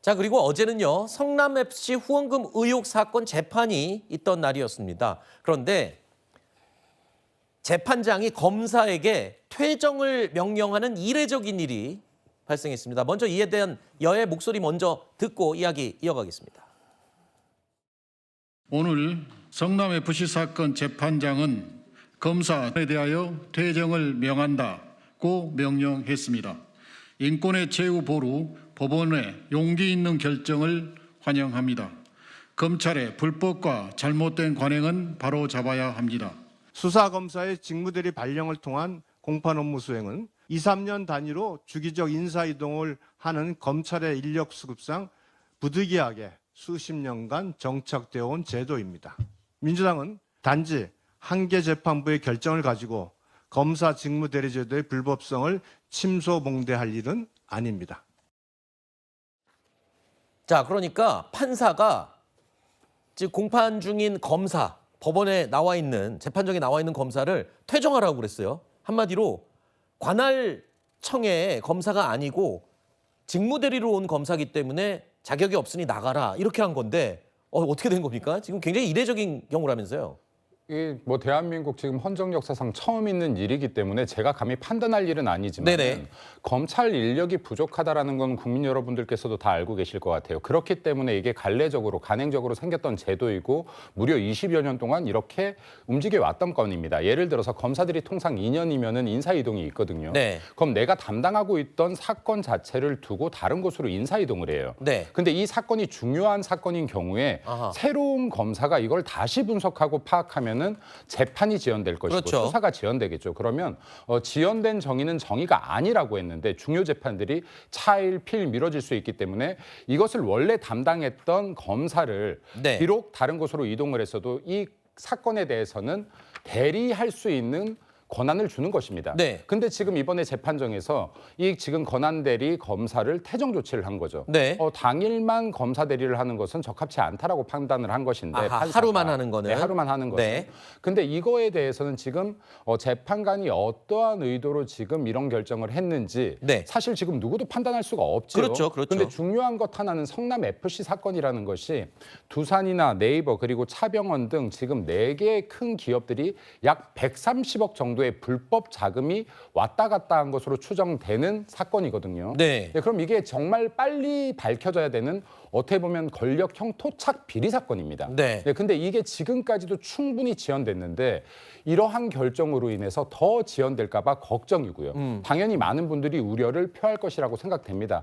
자, 그리고 어제는요, 성남FC 후원금 의혹 사건 재판이 있던 날이었습니다. 그런데 재판장이 검사에게 퇴정을 명령하는 이례적인 일이 발생했습니다. 먼저 이에 대한 여의 목소리 먼저 듣고 이야기 이어가겠습니다. 오늘 성남FC 사건 재판장은 검사에 대하여 퇴정을 명한다고 명령했습니다. 인권의 최후 보루 법원의 용기 있는 결정을 환영합니다. 검찰의 불법과 잘못된 관행은 바로 잡아야 합니다. 수사검사의 직무대리 발령을 통한 공판 업무 수행은 2, 3년 단위로 주기적 인사이동을 하는 검찰의 인력 수급상 부득이하게 수십 년간 정착되어 온 제도입니다. 민주당은 단지 한 개 재판부의 결정을 가지고 검사 직무대리제도의 불법성을 침소봉대할 일은 아닙니다. 자, 그러니까 판사가 지금 공판 중인 검사, 법원에 나와 있는, 재판정에 나와 있는 검사를 퇴정하라고 그랬어요. 한마디로 관할청의 검사가 아니고 직무대리로 온 검사기 때문에 자격이 없으니 나가라, 이렇게 한 건데 어떻게 된 겁니까? 지금 굉장히 이례적인 경우라면서요. 이 뭐 대한민국 지금 헌정 역사상 처음 있는 일이기 때문에 제가 감히 판단할 일은 아니지만 검찰 인력이 부족하다라는 건 국민 여러분들께서도 다 알고 계실 것 같아요. 그렇기 때문에 이게 관례적으로 간행적으로 생겼던 제도이고 무려 20여 년 동안 이렇게 움직여 왔던 건입니다. 예를 들어서 검사들이 통상 2년이면은 인사 이동이 있거든요. 그럼 내가 담당하고 있던 사건 자체를 두고 다른 곳으로 인사 이동을 해요. 근데 이 사건이 중요한 사건인 경우에 새로운 검사가 이걸 다시 분석하고 파악하면은 재판이 지연될 것이고 수사가 지연되겠죠. 그러면 지연된 정의는 정의가 아니라고 했는데 중요 재판들이 차일, 필 미뤄질 수 있기 때문에 이것을 원래 담당했던 검사를 비록 다른 곳으로 이동을 했어도 이 사건에 대해서는 대리할 수 있는 권한을 주는 것입니다. 근데 지금 이번에 재판정에서 이 지금 권한대리 검사를 퇴정 조치를 한 거죠. 당일만 검사 대리를 하는 것은 적합치 않다라고 판단을 한 것인데 하루만 하는 거는? 하루만 하는 거죠. 근데 이거에 대해서는 지금 재판관이 어떠한 의도로 지금 이런 결정을 했는지 사실 지금 누구도 판단할 수가 없죠. 그렇죠. 근데 중요한 것 하나는 성남FC 사건이라는 것이 두산이나 네이버 그리고 차병원 등 지금 4개의 큰 기업들이 약 130억 정도의 불법 자금이 왔다 갔다 한 것으로 추정되는 사건이거든요. 그럼 이게 정말 빨리 밝혀져야 되는 어떻게 보면 권력형 토착 비리 사건입니다. 근데 이게 지금까지도 충분히 지연됐는데 이러한 결정으로 인해서 더 지연될까 봐 걱정이고요. 당연히 많은 분들이 우려를 표할 것이라고 생각됩니다.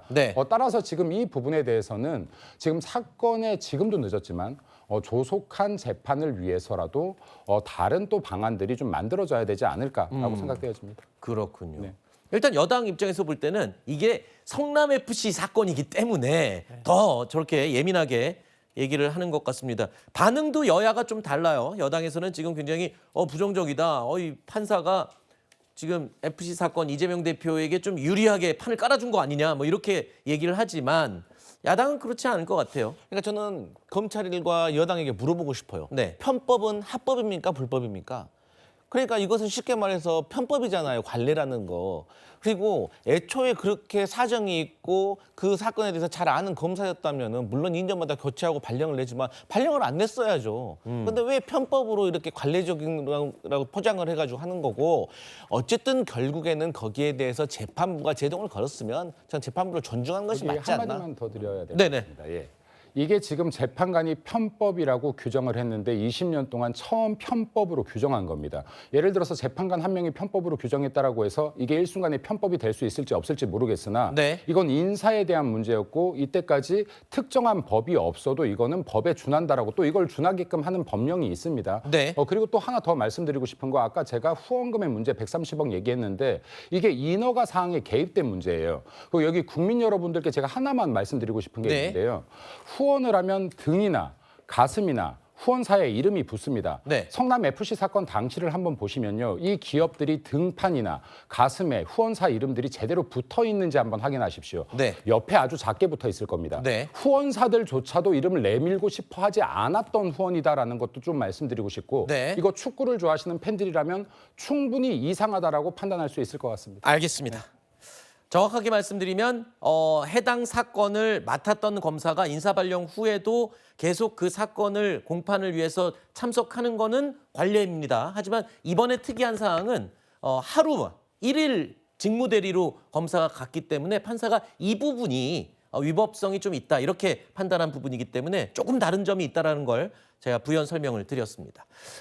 따라서 지금 이 부분에 대해서는 지금 사건에 지금도 늦었지만 조속한 재판을 위해서라도 다른 또 방안들이 좀 만들어져야 되지 않을까라고 생각되어집니다. 그렇군요. 일단 여당 입장에서 볼 때는 이게 성남FC 사건이기 때문에 더 저렇게 예민하게 얘기를 하는 것 같습니다. 반응도 여야가 좀 달라요. 여당에서는 지금 굉장히 부정적이다. 이 판사가 지금 FC 사건 이재명 대표에게 좀 유리하게 판을 깔아준 거 아니냐, 뭐 이렇게 얘기를 하지만 야당은 그렇지 않을 것 같아요. 그러니까 저는 검찰과 여당에게 물어보고 싶어요. 편법은 합법입니까? 불법입니까? 그러니까 이것은 쉽게 말해서 편법이잖아요. 관례라는 거. 그리고 애초에 그렇게 사정이 있고 그 사건에 대해서 잘 아는 검사였다면은 물론 인정마다 교체하고 발령을 내지만 발령을 안 냈어야죠. 근데 왜 편법으로 이렇게 관례적이라고 포장을 해가지고 하는 거고, 어쨌든 결국에는 거기에 대해서 재판부가 제동을 걸었으면 전 재판부를 존중하는 것이 맞지 않나? 한마디만 더 드려야 될 것 같습니다. 이게 지금 재판관이 편법이라고 규정을 했는데 20년 동안 처음 편법으로 규정한 겁니다. 예를 들어서 재판관 한 명이 편법으로 규정했다라고 해서 이게 일순간에 편법이 될 수 있을지 없을지 모르겠으나 이건 인사에 대한 문제였고 이때까지 특정한 법이 없어도 이거는 법에 준한다라고 또 이걸 준하게끔 하는 법령이 있습니다. 그리고 또 하나 더 말씀드리고 싶은 거, 아까 제가 후원금의 문제 130억 얘기했는데 이게 인허가 사항에 개입된 문제예요. 그리고 여기 국민 여러분들께 제가 하나만 말씀드리고 싶은 게 있는데요. 후원을 하면 등이나 가슴이나 후원사의 이름이 붙습니다. 성남FC 사건 당시를 한번 보시면요. 이 기업들이 등판이나 가슴에 후원사 이름들이 제대로 붙어 있는지 한번 확인하십시오. 옆에 아주 작게 붙어 있을 겁니다. 후원사들조차도 이름을 내밀고 싶어 하지 않았던 후원이다라는 것도 좀 말씀드리고 싶고 이거 축구를 좋아하시는 팬들이라면 충분히 이상하다라고 판단할 수 있을 것 같습니다. 알겠습니다. 정확하게 말씀드리면 해당 사건을 맡았던 검사가 인사발령 후에도 계속 그 사건을 공판을 위해서 참석하는 거는 관례입니다. 하지만 이번에 특이한 사항은 하루 1일 직무대리로 검사가 갔기 때문에 판사가 이 부분이 위법성이 좀 있다 이렇게 판단한 부분이기 때문에 조금 다른 점이 있다는 걸 제가 부연 설명을 드렸습니다.